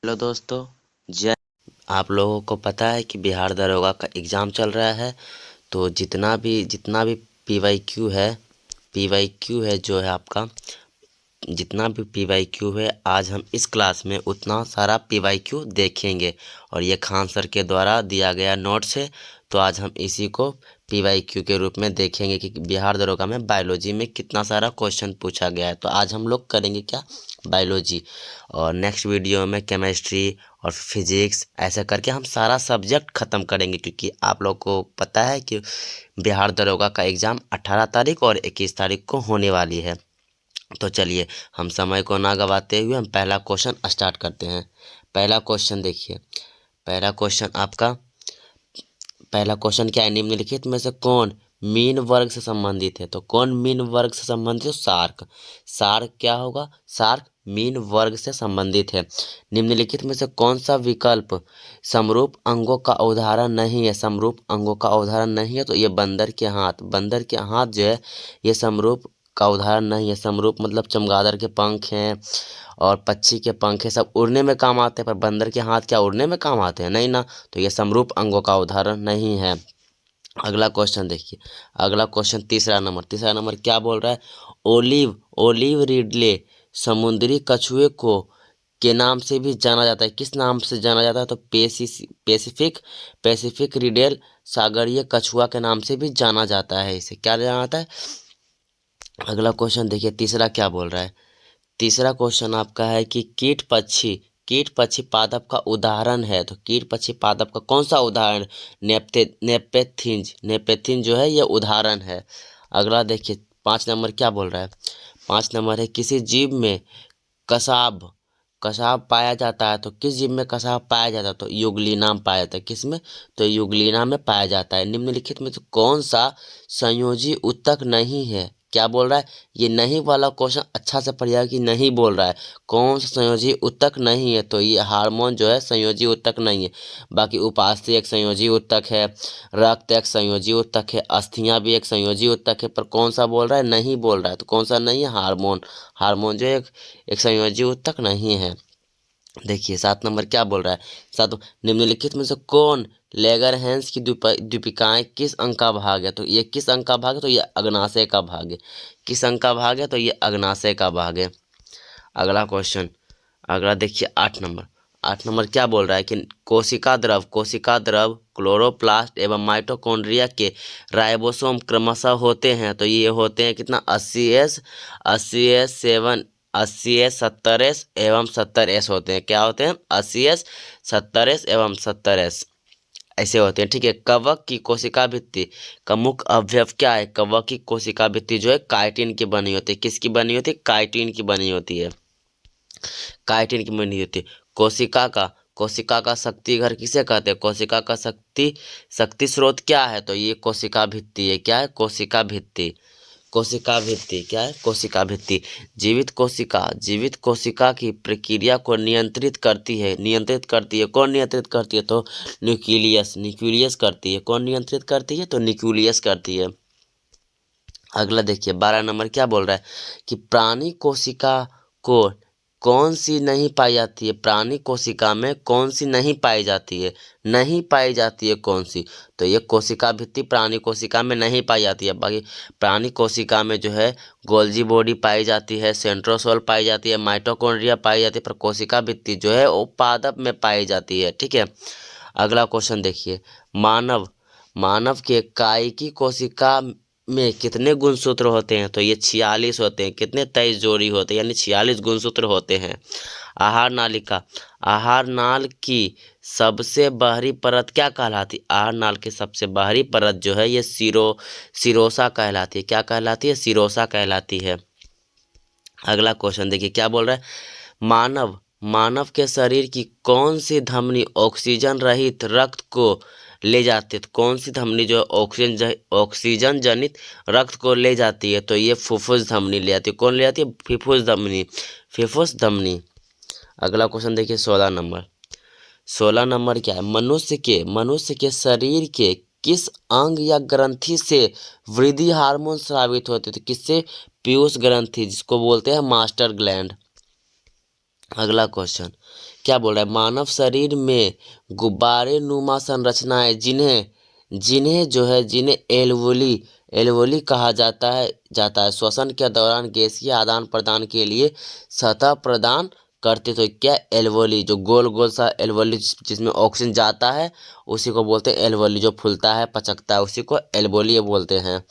Hello दोस्तों। जय। आप लोगों को पता है कि बिहार दरोगा का एग्ज़ाम चल रहा है। तो जितना भी पी वाई क्यू है जो है आपका, जितना भी पी वाई क्यू है आज हम इस क्लास में उतना सारा पी वाई क्यू देखेंगे। और ये खान सर के द्वारा दिया गया नोट्स है। तो आज हम इसी को पी वाई क्यू के रूप में देखेंगे कि बिहार दरोगा में बायोलॉजी में कितना सारा क्वेश्चन पूछा गया है। तो आज हम लोग करेंगे क्या, बायोलॉजी। और नेक्स्ट वीडियो में केमिस्ट्री और फिजिक्स, ऐसा करके हम सारा सब्जेक्ट ख़त्म करेंगे। क्योंकि आप लोग को पता है कि बिहार दरोगा का एग्ज़ाम 18 तारीख और 21 तारीख को होने वाली है। तो चलिए हम समय को ना गवाते हुए हम पहला क्वेश्चन स्टार्ट करते हैं। पहला क्वेश्चन देखिए। पहला क्वेश्चन आपका, पहला क्वेश्चन क्या है, निम्नलिखित में से कौन मीन वर्ग से संबंधित है। तो कौन मीन वर्ग से संबंधित है? शार्क। शार्क क्या होगा? शार्क मीन वर्ग से संबंधित है। निम्नलिखित में से कौन सा विकल्प समरूप अंगों का उदाहरण नहीं है? समरूप अंगों का उदाहरण नहीं है तो ये बंदर के हाथ। बंदर के हाथ जो है ये समरूप का उदाहरण नहीं है। समरूप मतलब चमगादड़ के पंख हैं और पक्षी के पंख हैं, सब उड़ने में काम आते हैं, पर बंदर के हाथ क्या उड़ने में काम आते हैं? नहीं ना। तो ये समरूप अंगों का उदाहरण नहीं है। अगला क्वेश्चन देखिए। अगला क्वेश्चन तीसरा नंबर क्या बोल रहा है? ओलिव ओलिव रिडले समुद्री कछुए को के नाम से भी जाना जाता है। किस नाम से जाना जाता है? तो पैसिफिक पैसिफिक रिडेल सागरीय कछुआ के नाम से भी जाना जाता है। इसे क्या जाना जाता है? अगला क्वेश्चन देखिए, तीसरा क्या बोल रहा है। तीसरा क्वेश्चन आपका है कि कीट पक्षी पादप का उदाहरण है। तो कीट पक्षी पादप का कौन सा उदाहरण? नेपेथिंज जो है ये उदाहरण है। अगला देखिए, 5 नंबर क्या बोल रहा है। 5 नंबर है किसी जीव में कसाब कसाब पाया जाता है। तो किस जीव में कसाब पाया जाता है? तो यूग्लिना में पाया जाता है। किस में? तो यूग्लिना में पाया जाता है। निम्नलिखित में से कौन सा संयोजी ऊतक नहीं है? क्या बोल रहा है? ये नहीं वाला क्वेश्चन अच्छा से पढ़िएगा कि नहीं बोल रहा है कौन सा संयोजी ऊतक नहीं है। तो ये हार्मोन जो है संयोजी ऊतक नहीं है। बाकी उपास्थि एक संयोजी ऊतक है, रक्त एक संयोजी ऊतक है, अस्थियां भी एक संयोजी ऊतक है, पर कौन सा बोल रहा है? नहीं बोल रहा है। तो कौन सा नहीं है? हार्मोन। हार्मोन जो एक संयोजी ऊतक नहीं है। देखिए 7 नंबर क्या बोल रहा है। सात, निम्नलिखित में से कौन लेगरहैंस की दीपिकाएं किस अंक का भाग है? तो ये किस अंक का भाग है? तो ये अग्नाशय का भाग है। किस अंक का भाग है? तो ये अग्नाशय का भाग है। अगला क्वेश्चन, अगला देखिए 8 नंबर। 8 नंबर क्या बोल रहा है कि कोशिका द्रव क्लोरोप्लास्ट एवं माइटोकॉन्ड्रिया के राइबोसोम क्रमशः होते हैं। तो ये होते हैं कितना? 80S 70S एवं 70S होते हैं। क्या होते हैं? 80S 70S एवं 70S ऐसे होते हैं। ठीक है। कवक की कोशिका भित्ति का मुख्य अवयव क्या है? कवक की कोशिका भित्ति जो है काइटिन की बनी होती है। किसकी बनी होती है? काइटिन की बनी होती है। काइटिन की बनी होती है। कोशिका का शक्ति घर किसे कहते हैं? कोशिका का शक्ति स्रोत क्या है? तो ये कोशिका भित्ति है। क्या है? कोशिका भित्ति। कोशिका भित्ति क्या है? कोशिका भित्ति। जीवित कोशिका की प्रक्रिया को नियंत्रित करती है। कौन नियंत्रित करती है? तो न्यूक्लियस करती है। कौन नियंत्रित करती है? तो न्यूक्लियस करती है। अगला देखिए 12 नंबर क्या बोल रहा है कि प्राणी कोशिका को कौन सी नहीं पाई जाती है? प्राणी कोशिका में कौन सी नहीं पाई जाती है? नहीं पाई जाती है कौन सी? तो ये कोशिका भित्ति प्राणी कोशिका में नहीं पाई जाती है। बाकी प्राणी कोशिका में जो है गोल्जी बॉडी पाई जाती है, सेंट्रोसोल पाई जाती है, माइटोकॉन्ड्रिया पाई जाती है, पर कोशिका भित्ति जो है वो पादप में पाई जाती है। ठीक है। अगला क्वेश्चन देखिए, मानव मानव के कायिकी कोशिका में कितने गुणसूत्र होते हैं? तो ये 46 होते हैं। कितने? 23 जोड़ी होते हैं, यानी 46 गुणसूत्र होते हैं। आहार नाल की सबसे बाहरी परत क्या कहलाती? आहार नाल की सबसे बाहरी परत जो है ये सिरोसा कहलाती है। क्या कहलाती है? सिरोसा कहलाती है। अगला क्वेश्चन देखिए क्या बोल रहा है। मानव के शरीर की कौन सी धमनी ऑक्सीजन रहित रक्त को ले जाती है? तो कौन सी धमनी जो है ऑक्सीजन जनित रक्त को ले जाती है? तो ये फुफ्फुस धमनी ले जाती है। कौन ले जाती है? फुफ्फुस धमनी। अगला क्वेश्चन देखिए 16 नंबर। 16 नंबर क्या है? मनुष्य के शरीर के किस अंग या ग्रंथि से वृद्धि हार्मोन स्रावित होते हैं? तो किससे? पीयूष ग्रंथि, जिसको बोलते हैं मास्टर ग्लैंड। अगला क्वेश्चन, क्या बोल रहा है, मानव शरीर में गुब्बारे नुमा संरचनाएं जिन्हें एल्वोली कहा जाता है श्वसन के दौरान गैसीय आदान प्रदान के लिए सतह प्रदान करते। तो क्या, एल्वोली, जो गोल गोल सा एल्वोली जिसमें ऑक्सीजन जाता है उसी को बोलते हैं एल्वोली, जो फूलता है पचकता है उसी को एल्वोली बोलते हैं।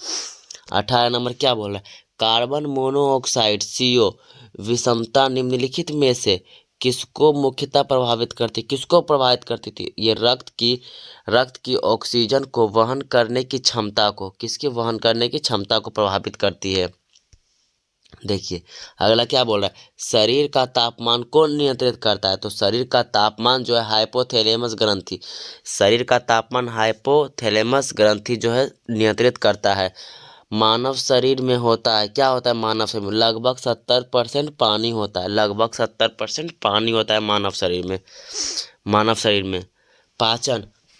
18 नंबर क्या बोल रहा है, कार्बन मोनोऑक्साइड CO विषमता निम्नलिखित में से किसको मुख्यतः प्रभावित करती थी। ये रक्त की ऑक्सीजन को वहन करने की क्षमता को प्रभावित करती है। देखिए अगला क्या बोल रहा है, शरीर का तापमान कौन नियंत्रित करता है। तो शरीर का तापमान जो है हाइपोथैलेमस ग्रंथि जो है नियंत्रित करता है। मानव शरीर में होता है, क्या होता है मानव शरीर में, लगभग 70% पानी होता है, मानव शरीर में।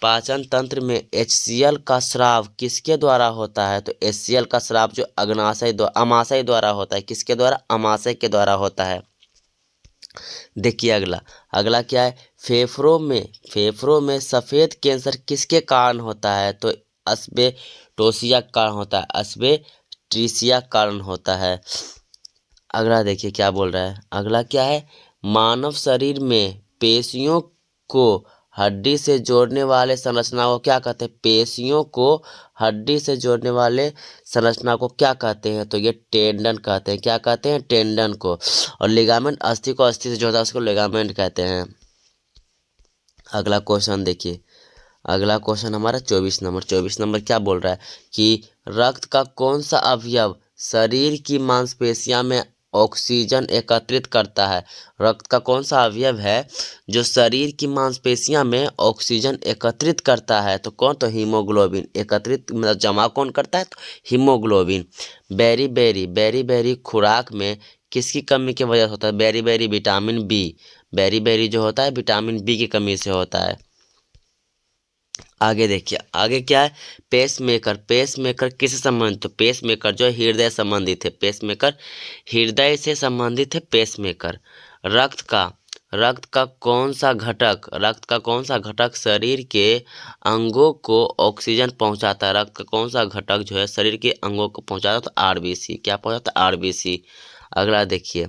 पाचन तंत्र में HCl का स्राव किसके द्वारा होता है। तो HCl का स्राव जो अमाशय द्वारा होता है, किसके द्वारा, अमाशय के द्वारा होता है। देखिए अगला क्या है, फेफड़ों में सफेद कैंसर किसके कारण होता है। तो एस्बेस्टोसिया कारण होता है। अगला देखिए क्या बोल रहा है, अगला क्या है, मानव शरीर में पेशियों को हड्डी से जोड़ने वाले संरचना को क्या कहते हैं। पेशियों को हड्डी से जोड़ने वाले संरचना को क्या कहते हैं। तो ये टेंडन कहते हैं, क्या कहते हैं, टेंडन को। और लिगामेंट अस्थि से जोड़ता है उसको लिगामेंट कहते हैं। अगला क्वेश्चन देखिए, अगला क्वेश्चन हमारा 24 नंबर क्या बोल रहा है कि रक्त का कौन सा अवयव शरीर की मांसपेशियां में ऑक्सीजन एकत्रित करता है। रक्त का कौन सा अवयव है जो शरीर की मांसपेशियां में ऑक्सीजन एकत्रित करता है। तो कौन, तो हीमोग्लोबिन। एकत्रित मतलब जमा कौन करता है, तो हीमोग्लोबिन। बेरी खुराक में किसकी कमी की वजह से होता है। बेरी विटामिन बी, बेरी जो होता है विटामिन बी की कमी से होता है। आगे देखिए, आगे क्या है, पेसमेकर किससे संबंधित। तो पेसमेकर जो हृदय संबंधित है, पेसमेकर हृदय से संबंधित है पेसमेकर। रक्त का कौन सा घटक शरीर के अंगों को ऑक्सीजन पहुंचाता है। रक्त का कौन सा घटक जो है शरीर के अंगों को पहुंचाता है। तो RBC, क्या पहुंचाता है, RBC। अगला देखिए,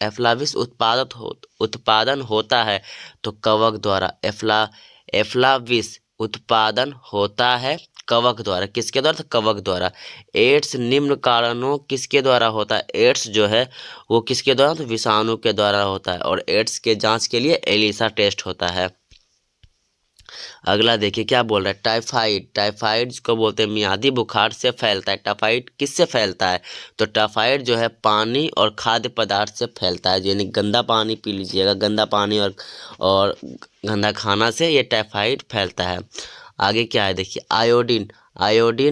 एफ्लाविस उत्पादन होता है तो कवक द्वारा। एफ्लाविस उत्पादन होता है कवक द्वारा, किसके द्वारा, तो कवक द्वारा। एड्स निम्न कारणों किसके द्वारा होता है। एड्स जो है वो किसके द्वारा, तो विषाणु के द्वारा होता है। और एड्स के जांच के लिए एलिसा टेस्ट होता है। अगला देखिए क्या बोल रहा है, टाइफाइड जिसको बोलते हैं मियादी बुखार से फैलता है। टाइफाइड किससे फैलता है। तो टाइफाइड जो है पानी और खाद्य पदार्थ से फैलता है, यानी गंदा पानी पी लीजिएगा, गंदा पानी और गंदा खाना से ये टाइफाइड फैलता है। आगे क्या है देखिए, आयोडीन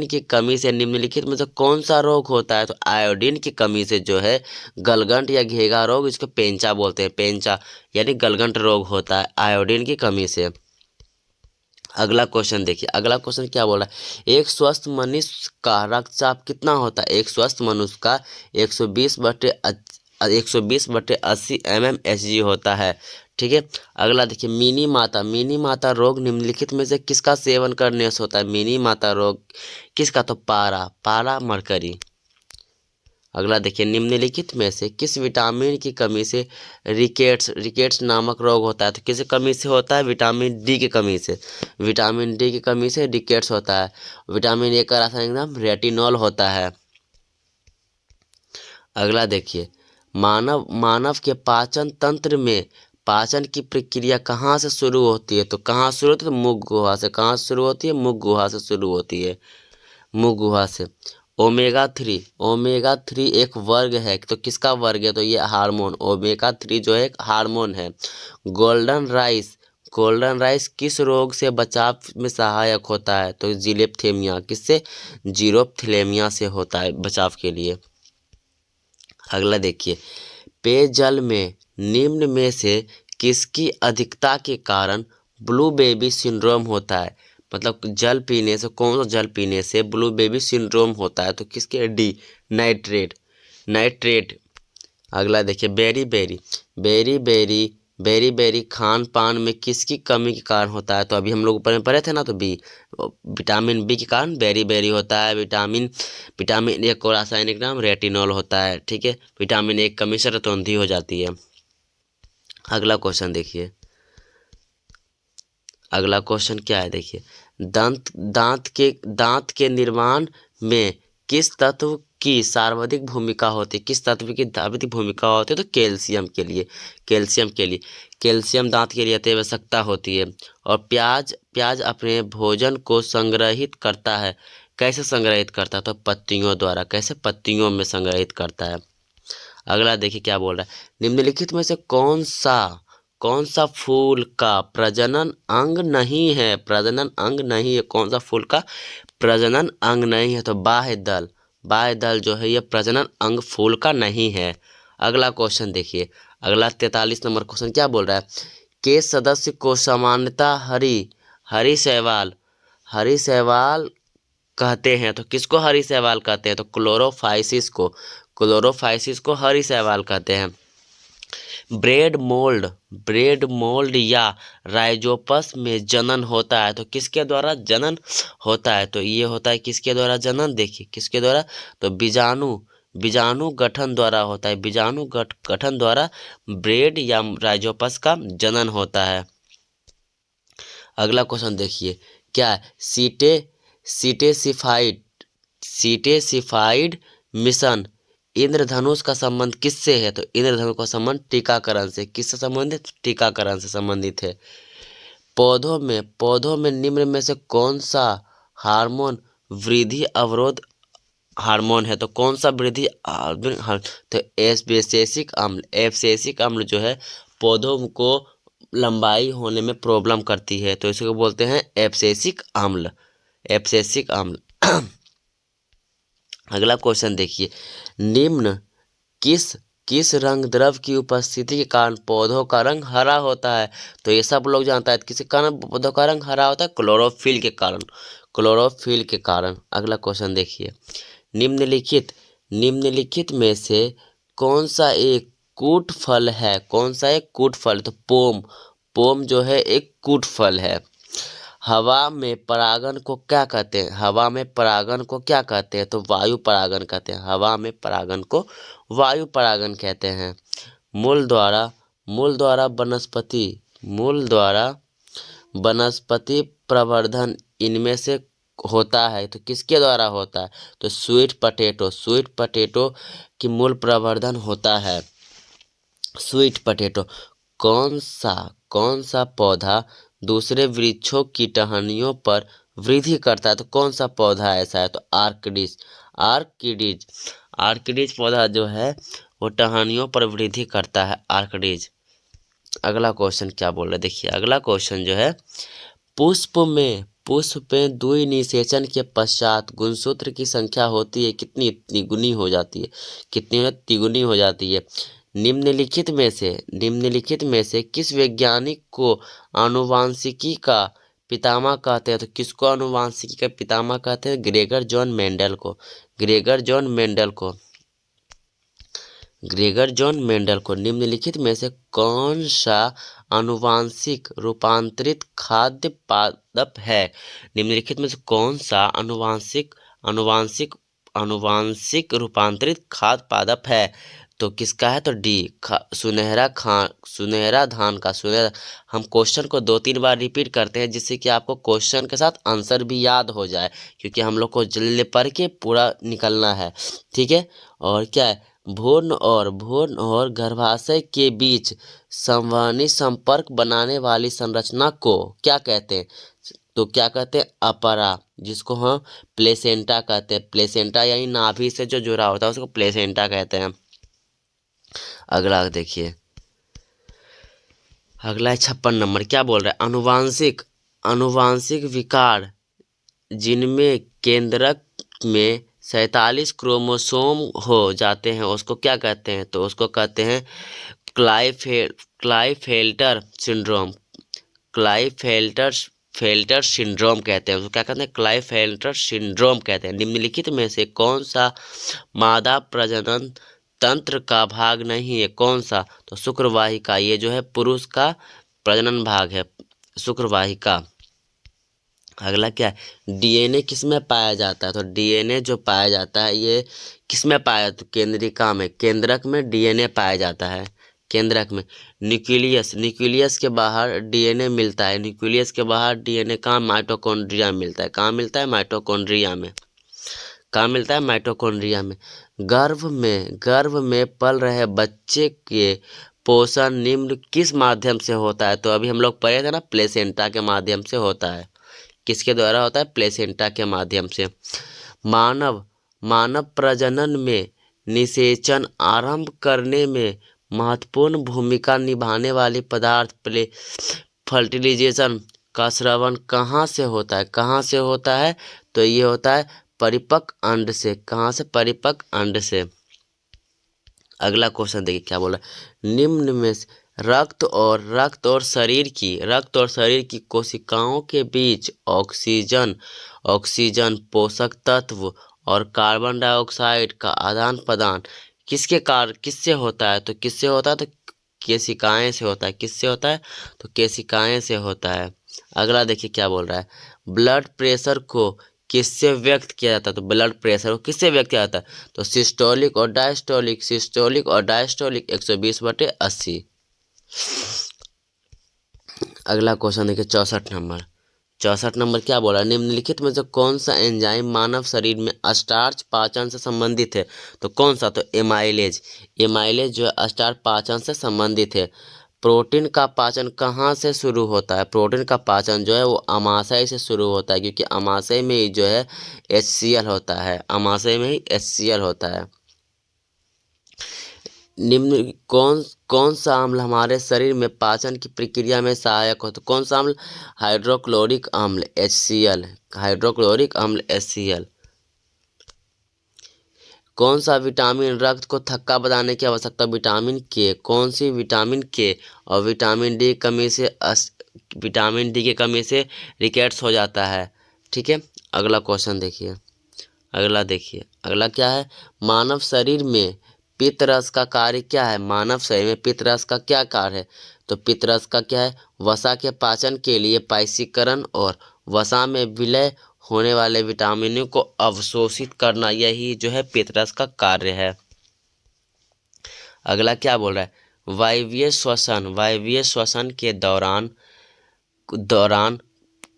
की कमी से निम्नलिखित में से कौन सा रोग होता है। तो आयोडीन की कमी से जो है गलगंट या घेगा रोग, इसको पेंचा बोलते हैं, पेंचा यानी गलगंट रोग होता है आयोडीन की कमी से। अगला क्वेश्चन देखिए, अगला क्वेश्चन क्या बोल रहा है, एक स्वस्थ मनुष्य का रक्तचाप कितना होता है। एक स्वस्थ मनुष्य का 120/80 mmHg होता है, ठीक है। अगला देखिए, मिनी माता रोग निम्नलिखित में से किसका सेवन करने से होता है। मिनी माता रोग किसका, तो पारा मरकरी। अगला देखिए, निम्नलिखित में से किस विटामिन की कमी से रिकेट्स नामक रोग होता है। तो किस कमी से होता है, विटामिन डी की कमी से। विटामिन डी की कमी से रिकेट्स होता है। विटामिन ए का रासायनिक नाम रेटिनॉल होता है। अगला देखिए, मानव के पाचन तंत्र में पाचन की प्रक्रिया कहाँ से शुरू होती है। तो कहाँ शुरू होती है, तो मुख गुहा से। कहाँ शुरू होती है, मुख गुहा से शुरू होती है, मुख गुहा से। ओमेगा 3 एक वर्ग है, तो किसका वर्ग है, तो ये हार्मोन। ओमेगा 3 जो है एक हार्मोन है। गोल्डन राइस किस रोग से बचाव में सहायक होता है। तो जीरोप्थेमिया, किससे, जीरोप्थेलेमिया से होता है बचाव के लिए। अगला देखिए, पेयजल में निम्न में से किसकी अधिकता के कारण ब्लू बेबी सिंड्रोम होता है। मतलब जल पीने से, कौन सा जल पीने से ब्लू बेबी सिंड्रोम होता है। तो किसके, डी, नाइट्रेट। अगला देखिए berry berry, berry berry, berry berry खान पान में किसकी कमी के कारण होता है? तो अभी हम लोग ऊपर में पढ़े थे ना, तो बी, विटामिन बी के कारण बेरी बेरी होता है। विटामिन विटामिन ए को रासायनिक नाम रेटिनॉल होता है। ठीक है, विटामिन ए की कमी से रतौंधी हो जाती है। अगला क्वेश्चन देखिए, अगला क्वेश्चन क्या है देखिए, दांत के निर्माण में किस तत्व की सर्वाधिक भूमिका होती है? किस तत्व की सर्वाधिक भूमिका होती है? तो कैल्शियम के लिए, कैल्शियम के लिए, कैल्शियम दांत के लिए अति आवश्यकता होती है। और प्याज, प्याज अपने भोजन को संग्रहित करता है। कैसे संग्रहित करता है? तो पत्तियों द्वारा। कैसे? पत्तियों में संग्रहित करता है। अगला देखिए क्या बोल रहा है, निम्नलिखित में से कौन सा फूल का प्रजनन अंग नहीं है? प्रजनन अंग नहीं है, कौन सा फूल का प्रजनन अंग नहीं है? तो बाह्य दल, बाह्य दल जो है ये प्रजनन अंग फूल का नहीं है। अगला क्वेश्चन देखिए, अगला 43 नंबर क्वेश्चन क्या बोल रहा है, के सदस्य को सामान्यतः हरी शैवाल, हरी शैवाल कहते हैं। तो किसको हरी शैवाल कहते हैं? तो क्लोरोफाइसिस को, क्लोरोफाइसिस को हरी शैवाल कहते हैं। ब्रेड मोल्ड, ब्रेड मोल्ड या राइजोपस में जनन होता है। तो किसके द्वारा जनन होता है? तो ये होता है किसके द्वारा जनन? देखिए किसके द्वारा, तो बीजाणु, बीजाणु गठन द्वारा होता है। बीजाणु गठन द्वारा ब्रेड या राइजोपस का जनन होता है। अगला क्वेश्चन देखिए क्या है, सीटेसिफाइड, सीटेसिफाइड मिशन इंद्रधनुष का संबंध किससे है? तो इंद्रधनुष का संबंध टीकाकरण से। किससे संबंधित? टीकाकरण से संबंधित है। पौधों में निम्न में से कौन सा हार्मोन वृद्धि अवरोध हार्मोन है? तो कौन सा वृद्धि तो एब्सिसिक अम्ल, एब्सिसिक अम्ल जो है पौधों को लंबाई होने में प्रॉब्लम करती है, तो इसको बोलते हैं एब्सिसिक अम्ल, एब्सिसिक अम्ल। अगला क्वेश्चन देखिए, निम्न किस किस रंग द्रव की उपस्थिति के कारण पौधों का रंग हरा होता है? तो ये सब लोग जानता है किसी कारण पौधों का रंग हरा होता है, क्लोरोफिल के कारण, क्लोरोफिल के कारण। अगला क्वेश्चन देखिए, निम्नलिखित निम्नलिखित में से कौन सा एक कूट फल है? कौन सा एक कूट फल? तो पोम, पोम जो है एक कूट फल है। हवा में परागन को क्या कहते हैं? हवा में परागन को क्या कहते हैं? तो वायु परागन कहते हैं। हवा में परागन को वायु परागन कहते हैं। मूल द्वारा वनस्पति, मूल द्वारा वनस्पति प्रवर्धन इनमें से होता है। तो किसके द्वारा होता है? तो स्वीट पोटैटो, स्वीट पोटैटो की मूल प्रवर्धन होता है। Sweet potato. कौन सा पौधा दूसरे वृक्षों की टहनियों पर वृद्धि करता है? तो कौन सा पौधा ऐसा है? तो आर्किडिज, आर्किडिज, आर्किडिज पौधा जो है वो टहनियों पर वृद्धि करता है, आर्किडिज। अगला क्वेश्चन क्या बोल रहे हैं देखिए, अगला क्वेश्चन जो है, पुष्प में द्वि निषेचन के पश्चात गुणसूत्र की संख्या होती है कितनी? तिगुनी हो जाती है। कितनी? तिगुनी हो जाती है। निम्नलिखित में से किस वैज्ञानिक को आनुवांशिकी का पितामह कहते हैं? तो किसको आनुवांशिकी का पितामह कहते हैं? ग्रेगर जॉन मेंडल को, ग्रेगर जॉन मेंडल को, ग्रेगर जॉन मेंडल को। निम्नलिखित में से कौन सा आनुवांशिक रूपांतरित खाद्य पादप है? निम्नलिखित में से कौन सा आनुवांशिक रूपांतरित खाद्य पादप है? तो किसका है? तो डी, सुनहरा धान का। सुनहरा, हम क्वेश्चन को 2-3 बार रिपीट करते हैं जिससे कि आपको क्वेश्चन के साथ आंसर भी याद हो जाए, क्योंकि हम लोग को जल्दी पढ़ के पूरा निकलना है। ठीक है, और क्या है, भ्रूण और गर्भाशय के बीच संवहनी संपर्क बनाने वाली संरचना को क्या कहते हैं? तो क्या कहते हैं? अपरा, जिसको हम प्लेसेंटा कहते हैं। प्लेसेंटा यानी नाभि से जो जुड़ा होता है उसको प्लेसेंटा कहते हैं। अगला देखिए, अगला है 56 नंबर, क्या बोल रहा है, अनुवांशिक विकार जिनमें केंद्रक में 47 क्रोमोसोम हो जाते हैं उसको क्या कहते हैं? तो उसको कहते हैं क्लाइफेल्टर सिंड्रोम, क्लाइफेल्टर सिंड्रोम कहते हैं उसको। क्या कहते हैं? क्लाइफेल्टर सिंड्रोम कहते हैं। निम्नलिखित में से कौन सा मादा प्रजनन तंत्र का भाग नहीं है, कौन सा? तो शुक्रवाहिका, ये जो है पुरुष का प्रजनन भाग है, शुक्रवाहिका। अगला क्या है? डीएनए किस में पाया जाता है? तो डीएनए जो पाया जाता है ये किस में पाया जाता है? तो केंद्रिका में, केंद्रक में डीएनए पाया जाता है, केंद्रक में। न्यूक्लियस, न्यूक्लियस के बाहर डीएनए मिलता है, न्यूक्लियस के बाहर डीएनए कहाँ? माइटोकॉन्ड्रिया में मिलता है। कहाँ मिलता है? माइटोकॉन्ड्रिया में। कहाँ मिलता है? माइटोकॉन्ड्रिया में। गर्भ में पल रहे बच्चे के पोषण निम्न किस माध्यम से होता है? तो अभी हम लोग पढ़े थे ना, प्लेसेंटा के माध्यम से होता है। किसके द्वारा होता है? प्लेसेंटा के माध्यम से। मानव प्रजनन में निषेचन आरंभ करने में महत्वपूर्ण भूमिका निभाने वाली पदार्थ फर्टिलाइजेशन का स्रवण कहाँ से होता है? कहाँ से होता है? तो ये होता है परिपक्व अंड से। कहाँ से? परिपक्व अंड से। अगला क्वेश्चन देखिए क्या बोला। निम्न में से रक्त और शरीर की कोशिकाओं के बीच ऑक्सीजन पोषक तत्व और कार्बन डाइऑक्साइड का आदान प्रदान किससे होता है? तो किससे होता है? तो केशिकाएं से होता है। किससे होता है? तो केशिकाएं से होता है। अगला देखिए क्या बोल रहा है। ब्लड प्रेशर को किससे व्यक्त किया जाता है? तो ब्लड प्रेशर को किससे व्यक्त किया जाता है? तो सिस्टोलिक और डायस्टोलिक 120/80। अगला क्वेश्चन देखिए 64 नंबर क्या बोला? निम्नलिखित में से कौन सा एंजाइम मानव शरीर में स्टार्च पाचन से संबंधित है? तो कौन सा? तो एमाइलेज जो है स्टार्च पाचन से संबंधित है। प्रोटीन का पाचन कहाँ से शुरू होता है? प्रोटीन का पाचन जो है वो अमाशय से शुरू होता है, क्योंकि अमाशय में ही जो है HCl होता है, अमाशय में ही HCl होता है। निम्न कौन सा अम्ल हमारे शरीर में पाचन की प्रक्रिया में सहायक होता है? कौन सा अम्ल? हाइड्रोक्लोरिक अम्ल HCl, हाइड्रोक्लोरिक अम्ल HCl। कौन सा विटामिन रक्त को थक्का बनाने की आवश्यकता? विटामिन के। कौन सी? विटामिन के। और विटामिन डी की कमी से रिकेट्स हो जाता है। ठीक है। अगला क्वेश्चन देखिए, अगला क्या है? मानव शरीर में पित्त रस का कार्य क्या है? मानव शरीर में पित्त रस का क्या कार्य है? तो पित्त रस का क्या है? वसा के पाचन के लिए पाइसीकरण और वसा में विलय होने वाले विटामिनों को अवशोषित करना, यही जो है पित्त रस का कार्य है। अगला क्या बोल रहा है? वायवीय श्वसन के दौरान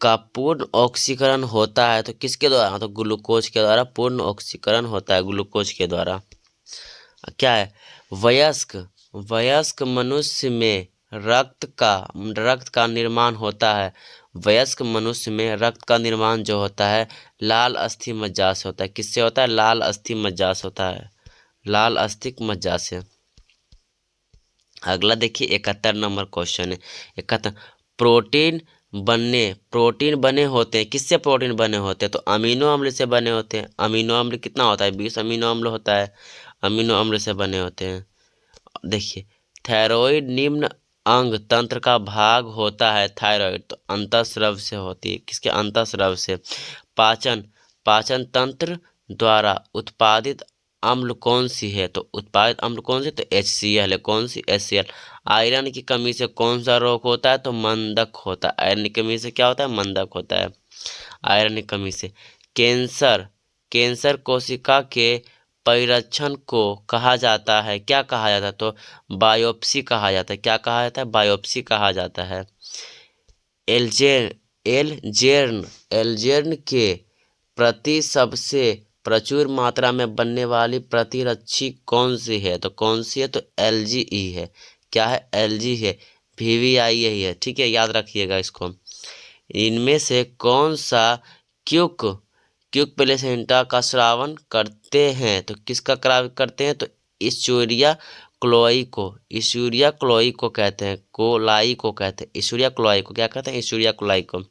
का पूर्ण ऑक्सीकरण होता है। तो किसके द्वारा? तो ग्लूकोज के द्वारा पूर्ण ऑक्सीकरण होता है, ग्लूकोज के द्वारा। क्या है? वयस्क मनुष्य में रक्त का निर्माण होता है। वयस्क मनुष्य में रक्त का निर्माण जो होता है लाल अस्थि मज्जा से होता है। किससे होता है? लाल अस्थि मज्जा से होता है, लाल अस्थि मज्जा से। अगला देखिए 71 नंबर क्वेश्चन है। 71 प्रोटीन बने होते हैं। किससे प्रोटीन बने होते हैं? तो अमीनो अम्ल से बने होते हैं। अमीनो अम्ल कितना होता है? 20 अमीनो अम्ल होता है, अमीनो अम्ल से बने होते हैं। देखिए थायराइड निम्न अंग तंत्र का भाग होता है। थायराइड तो अंतःस्राव से होती है। किसके? अंतःस्राव से। पाचन तंत्र द्वारा उत्पादित अम्ल कौन सी है? तो उत्पादित अम्ल कौन सी? तो HCl है। कौन सी? HCl। आयरन की कमी से कौन सा रोग होता है? तो मंदक होता है। आयरन की कमी से क्या होता है? मंदक होता है, आयरन की कमी से। कैंसर कोशिका के परिरक्षण को कहा जाता है, क्या कहा जाता है? तो बायोप्सी कहा जाता है। क्या कहा जाता है? बायोप्सी कहा जाता है। एल्जेर्न के प्रति सबसे प्रचुर मात्रा में बनने वाली प्रतिरक्षी कौन सी है? तो कौन सी है? तो LGE है। क्या है? LG है, VVI यही है। ठीक है, याद रखिएगा इसको। इनमें से कौन सा क्यूक प्लेसेंटा का स्रावन करते हैं? तो किसका करते हैं? तो इशूरिया क्लोई को कहते हैं, इशूरिया क्लोई को क्या कहते हैं? इशूरिया क्लोई को।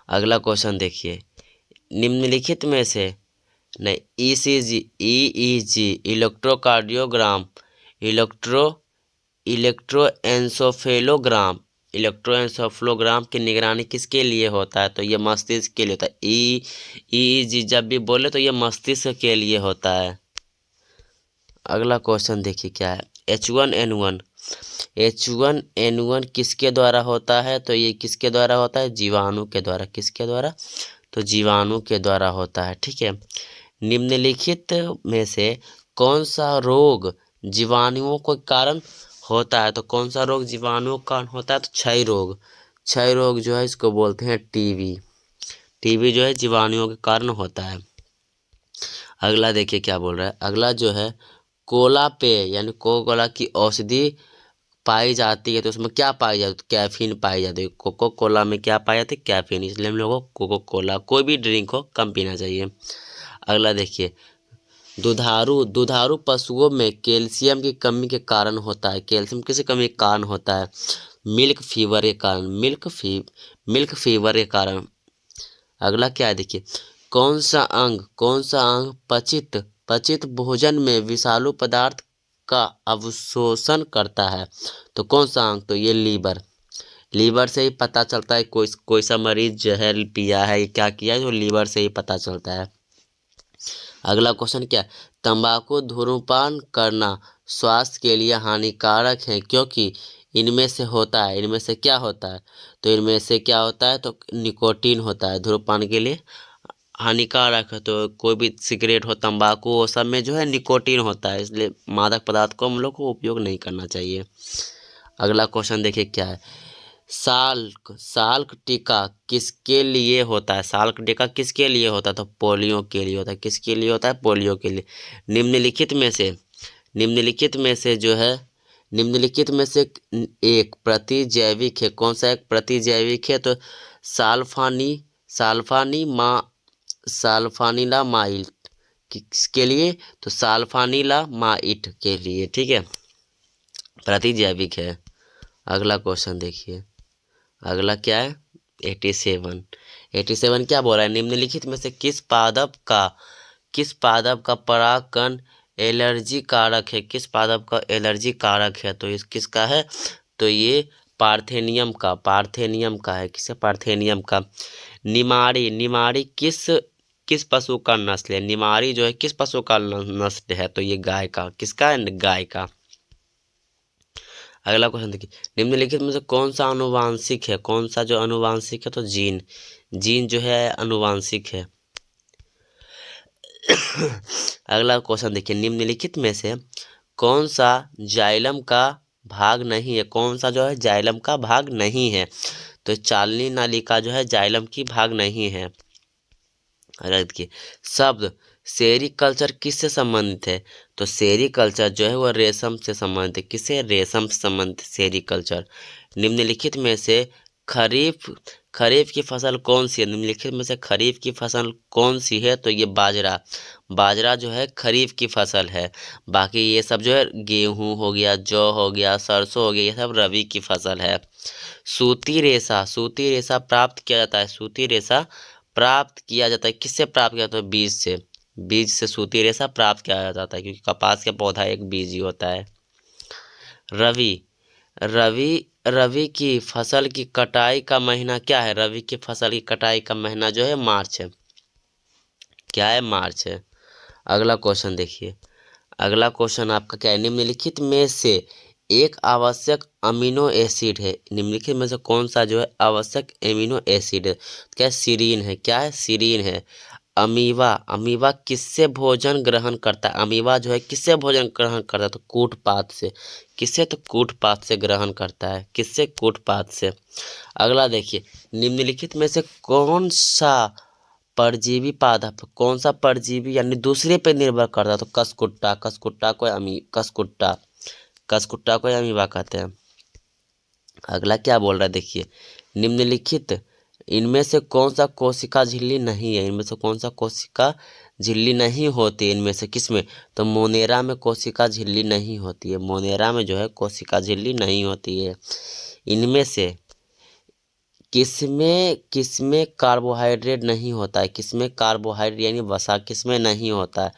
अगला क्वेश्चन देखिए, निम्नलिखित में से नहीं EEG इलेक्ट्रोकार्डियोग्राम इलेक्ट्रोएन्सेफेलोग्राम की निगरानी किसके लिए होता है? तो ये मस्तिष्क के लिए होता है। EEG जब भी बोले तो ये मस्तिष्क के लिए होता है। अगला क्वेश्चन देखिए क्या है। H1N1 H1N1 किसके द्वारा होता है? तो ये किसके द्वारा होता है? जीवाणु के द्वारा। किसके द्वारा? तो जीवाणु के द्वारा होता है। ठीक है। निम्नलिखित में से कौन सा रोग जीवाणुओं के कारण होता है? तो कौन सा रोग जीवाणुओं के कारण होता है? तो क्षय रोग। क्षय रोग जो है इसको बोलते हैं टीबी। टीबी जो है जीवाणुओं के कारण होता है। अगला देखिए क्या बोल रहा है। अगला जो है कोला पेय यानी कोका कोला की औषधि पाई जाती है, तो उसमें क्या पाई जाती है? कैफीन पाई जाती है। कोको कोला में क्या पाई जाती है? कैफीन। इसलिए हम लोगों को कोको कोला कोई भी ड्रिंक हो कम पीना चाहिए। अगला देखिए दुधारू दुधारू पशुओं में कैल्शियम की कमी के कारण होता है। कैल्शियम किस कमी के कारण होता है? मिल्क फीवर के कारण। मिल्क फीवर के कारण। अगला क्या है देखिए कौन सा अंग पचित भोजन में विषालु पदार्थ का अवशोषण करता है? तो कौन सा अंग? तो ये लीवर। लीवर से ही पता चलता है कोई सा मरीज जहर पिया है, क्या किया है, तो लीवर से ही पता चलता है। अगला क्वेश्चन क्या है? तंबाकू धूम्रपान करना स्वास्थ्य के लिए हानिकारक है क्योंकि इनमें से होता है। इनमें से क्या होता है? तो इनमें से क्या होता है? तो निकोटीन होता है। धूम्रपान के लिए हानिकारक है। तो कोई भी सिगरेट हो, तंबाकू हो, सब में जो है निकोटीन होता है, इसलिए मादक पदार्थ को हम लोग को उपयोग नहीं करना चाहिए। अगला क्वेश्चन देखिए क्या है। साल्क टीका किसके लिए होता है? साल्क टीका किसके लिए होता है? तो पोलियो के लिए होता है। किसके लिए होता है? पोलियो के लिए। निम्नलिखित में से जो है निम्नलिखित में से एक प्रतिजैविक है। कौन सा एक प्रतिजैविक है? तो साल्फानिलामाइड किसके लिए? तो साल्फानिलामाइड के लिए। ठीक है, प्रतिजैविक है। अगला क्वेश्चन देखिए। अगला क्या है? 87 क्या बोल रहा है? निम्नलिखित में से किस पादप का परागकण एलर्जी कारक है? किस पादप का एलर्जी कारक है? तो इस किसका है? तो ये पार्थेनियम का है। किसे? पार्थेनियम का। निमाड़ी किस पशु का नस्ल है? निमाड़ी जो है किस पशु का नस्ल है? तो ये गाय का। किसका है? गाय का। अगला क्वेश्चन देखिए। निम्नलिखित में से कौन सा अनुवांशिक है? कौन सा जो अनुवांशिक है? तो जीन जो है अनुवांशिक है। अगला क्वेश्चन देखिए। निम्नलिखित में से कौन सा जाइलम का भाग नहीं है? कौन सा जो है जाइलम का भाग नहीं है? तो चालनी नालिका जो है जाइलम की भाग नहीं है। अगला देखिए शब्द सेरीकल्चर किससे संबंधित है? तो सेरीकल्चर जो है वह रेशम से संबंधित है। किससे? रेशम से संबंधित सेरीकल्चर। निम्नलिखित में से खरीफ की फसल कौन सी है? निम्नलिखित में से खरीफ की फसल कौन सी है? तो ये बाजरा जो है खरीफ की फसल है। बाकी ये सब जो है गेहूं हो गया, जौ हो गया, सरसों हो गया, ये सब रबी की फसल है। सूती रेशा प्राप्त किया जाता है। सूती रेशा प्राप्त किया जाता है किससे? प्राप्त किया जाता है? बीज से सूती रेशा प्राप्त किया जाता है, क्योंकि कपास का पौधा एक बीज ही होता है। रवि रवि की फसल की कटाई का महीना क्या है? रवि की फसल की कटाई का महीना जो है मार्च है। क्या है? मार्च है। अगला क्वेश्चन देखिए। अगला क्वेश्चन आपका क्या है? निम्नलिखित में से एक आवश्यक अमीनो एसिड है। निम्नलिखित में से कौन सा जो है आवश्यक एमिनो एसिड है? क्या? सीरीन है। क्या है? सीरीन है। अमीबा किससे भोजन ग्रहण करता है? अमीबा जो है किससे भोजन ग्रहण करता है? तो कूटपात से। किससे? तो कूटपात से ग्रहण करता है। किससे? कूटपात से। अगला देखिए। निम्नलिखित में से कौन सा परजीवी पादप, कौन सा परजीवी यानी दूसरे पे निर्भर करता है? तो कसकुट्टा को अमीबा कहते हैं। अगला क्या बोल रहा है देखिए। निम्नलिखित इनमें से कौन सा कोशिका झिल्ली नहीं है? इनमें से कौन सा कोशिका झिल्ली नहीं होती? इनमें से किसमें? तो मोनेरा में कोशिका झिल्ली नहीं होती है। मोनेरा में जो है कोशिका झिल्ली नहीं होती है। इनमें से किसमें कार्बोहाइड्रेट नहीं होता है? किसमें कार्बोहाइड्रेट यानी वसा किसमें नहीं होता है?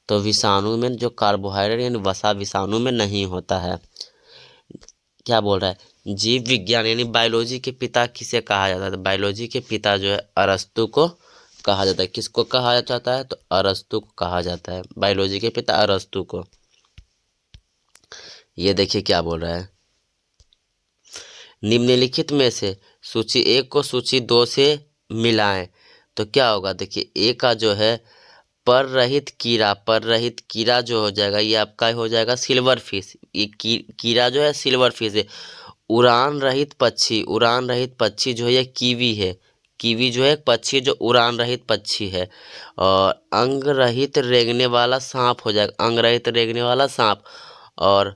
तो विषाणु में जो कार्बोहाइड्रेट यानी वसा विषाणु में नहीं होता है। क्या बोल रहा है? जीव विज्ञान यानी बायोलॉजी के पिता किसे कहा जाता है? तो बायोलॉजी के पिता जो है अरस्तु को कहा जाता है। किसको कहा जाता है? तो अरस्तु को कहा जाता है। बायोलॉजी के पिता अरस्तु को। ये देखिए क्या बोल रहा है, निम्नलिखित में से सूची 1 को सूची 2 से मिलाएं। तो क्या होगा, देखिए ए का जो है पर रहित कीड़ा, पर रहित कीड़ा जो हो जाएगा ये आपका हो जाएगा सिल्वर फिश। ये कीड़ा जो है सिल्वर फिश है। उड़ान रहित पक्षी, उड़ान रहित पक्षी जो है ये कीवी है। कीवी जो है एक पक्षी जो उड़ान रहित पक्षी है। और अंग रहित रेंगने वाला सांप हो जाएगा, अंग रहित रेंगने वाला सांप। और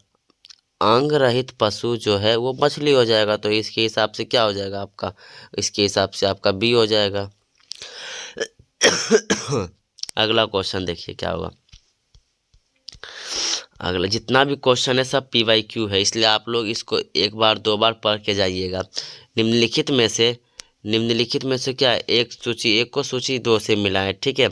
अंग रहित पशु जो है वो मछली हो जाएगा। तो इसके हिसाब से क्या हो जाएगा आपका, इसके हिसाब से आपका बी हो जाएगा। अगला क्वेश्चन देखिए क्या होगा। अगला जितना भी क्वेश्चन है सब PYQ है, इसलिए आप लोग इसको एक बार 2 बार पढ़ के जाइएगा। निम्नलिखित में से, निम्नलिखित में से क्या है, एक सूची 1 को सूची 2 से मिलाएं, ठीक है।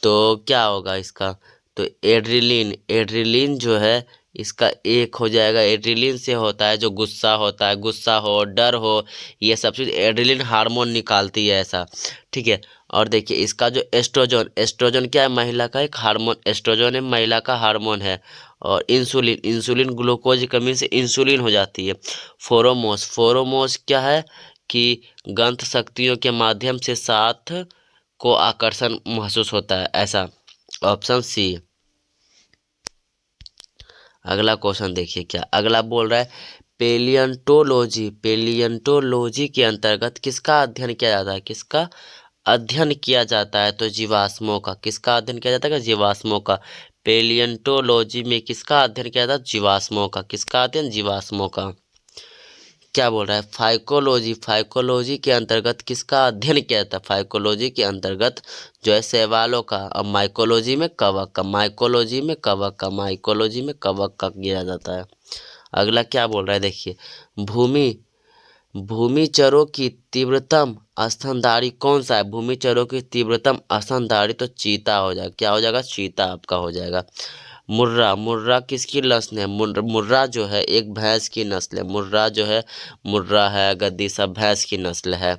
तो क्या होगा इसका, तो एड्रेलिन, एड्रेलिन जो है इसका एक हो जाएगा। एड्रेलिन से होता है जो गुस्सा होता है, गुस्सा हो, डर हो, ये सब चीज़ एड्रेलिन हार्मोन निकालती है ऐसा, ठीक है। और देखिए इसका जो एस्ट्रोजन, एस्ट्रोजन क्या है, महिला का एक हार्मोन, एस्ट्रोजन है महिला का हार्मोन है। और इंसुलिन, इंसुलिन ग्लूकोज की कमी से इंसुलिन हो जाती है। फोरोमोस, फोरोमोस क्या है कि गंध शक्तियों के माध्यम से साथ को आकर्षण महसूस होता है, ऐसा। Option C. अगला क्वेश्चन देखिए क्या, अगला बोल रहा है पेलियंटोलॉजी, पेलियंटोलॉजी के अंतर्गत किसका अध्ययन किया जाता है, किसका अध्ययन किया जाता है, तो जीवाश्मों का। किसका अध्ययन किया जाता है, जीवाश्मों का। पेलियंटोलॉजी में किसका अध्ययन किया जाता है, जीवाश्मों का। किसका अध्ययन, जीवाश्मों का। क्या बोल रहा है फाइकोलॉजी, फाइकोलॉजी के अंतर्गत किसका अध्ययन किया जाता है, फाइकोलॉजी के अंतर्गत जो है शैवालों का। और माइकोलॉजी में कवक का, माइकोलॉजी में कवक का, माइकोलॉजी में कवक का किया जाता है। अगला क्या बोल रहा है देखिए, भूमि, भूमिचरों की तीव्रतम स्तनधारी कौन सा है, भूमिचरों की तीव्रतम स्तनधारी तो चीता हो जाएगा। क्या हो जाएगा, चीता आपका हो जाएगा। मुर्रा, मुर्रा किसकी नस्ल है, मुर्रा जो है एक भैंस की नस्ल है। मुर्रा जो है, मुर्रा है, गद्दी सब भैंस की नस्ल है।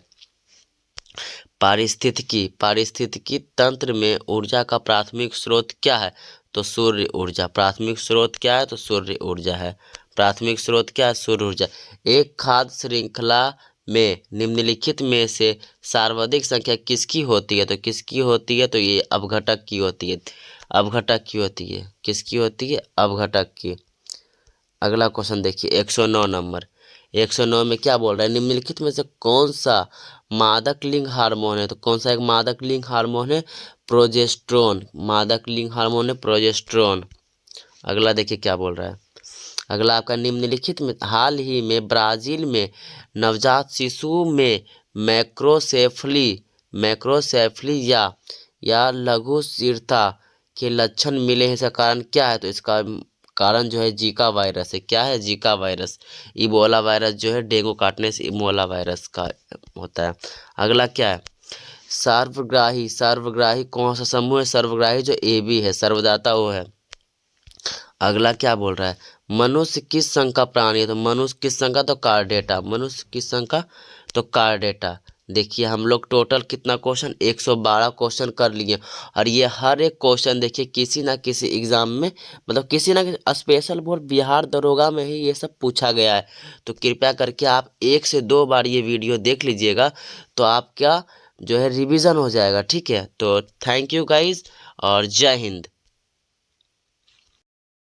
पारिस्थितिकी, पारिस्थितिकी तंत्र में ऊर्जा का प्राथमिक स्रोत क्या है, तो सूर्य ऊर्जा। प्राथमिक स्रोत क्या है, तो सूर्य ऊर्जा है। प्राथमिक स्रोत क्या है, सूर्य ऊर्जा। एक खाद्य श्रृंखला में निम्नलिखित में से सर्वाधिक संख्या किसकी होती है, तो किसकी होती है, तो ये अपघटक की होती है। अपघटक की होती है, किसकी होती है, अपघटक की। अगला क्वेश्चन देखिए 109 नंबर, 109 में क्या बोल रहा है, निम्नलिखित में से कौन सा मादक लिंग हार्मोन है, तो कौन सा एक मादक लिंग हार्मोन है, प्रोजेस्ट्रोन। मादक लिंग हार्मोन है प्रोजेस्ट्रोन। अगला देखिए क्या बोल रहा है, अगला आपका निम्नलिखित में हाल ही में ब्राजील में नवजात शिशु में मैक्रोसेफली, मैक्रोसेफली या लघु शीर्षता के लक्षण मिले हैं, इसका कारण क्या है, तो इसका कारण जो है जीका वायरस है। क्या है, जीका वायरस। इबोला वायरस जो है डेंगू काटने से इबोला वायरस का होता है। अगला क्या है, सर्वग्राही, सर्वग्राही कौन सा समूह है, सर्वग्राही जो AB है, सर्वदाता वो है। अगला क्या बोल रहा है, मनुष्य किस संघ का प्राणी है, तो मनुष्य किस संघ का, तो कार्डेटा। मनुष्य किस संघ का, तो कार्डेटा। देखिए हम लोग टोटल कितना क्वेश्चन, 112 क्वेश्चन कर लिए। और ये हर एक क्वेश्चन देखिए किसी ना किसी एग्जाम में, मतलब किसी ना किसी स्पेशल बोर्ड बिहार दरोगा में ही ये सब पूछा गया है। तो कृपया करके आप 1 से 2 बार ये वीडियो देख लीजिएगा, तो आपका जो है रिवीजन हो जाएगा, ठीक है। तो थैंक यू गाइज और जय हिंद।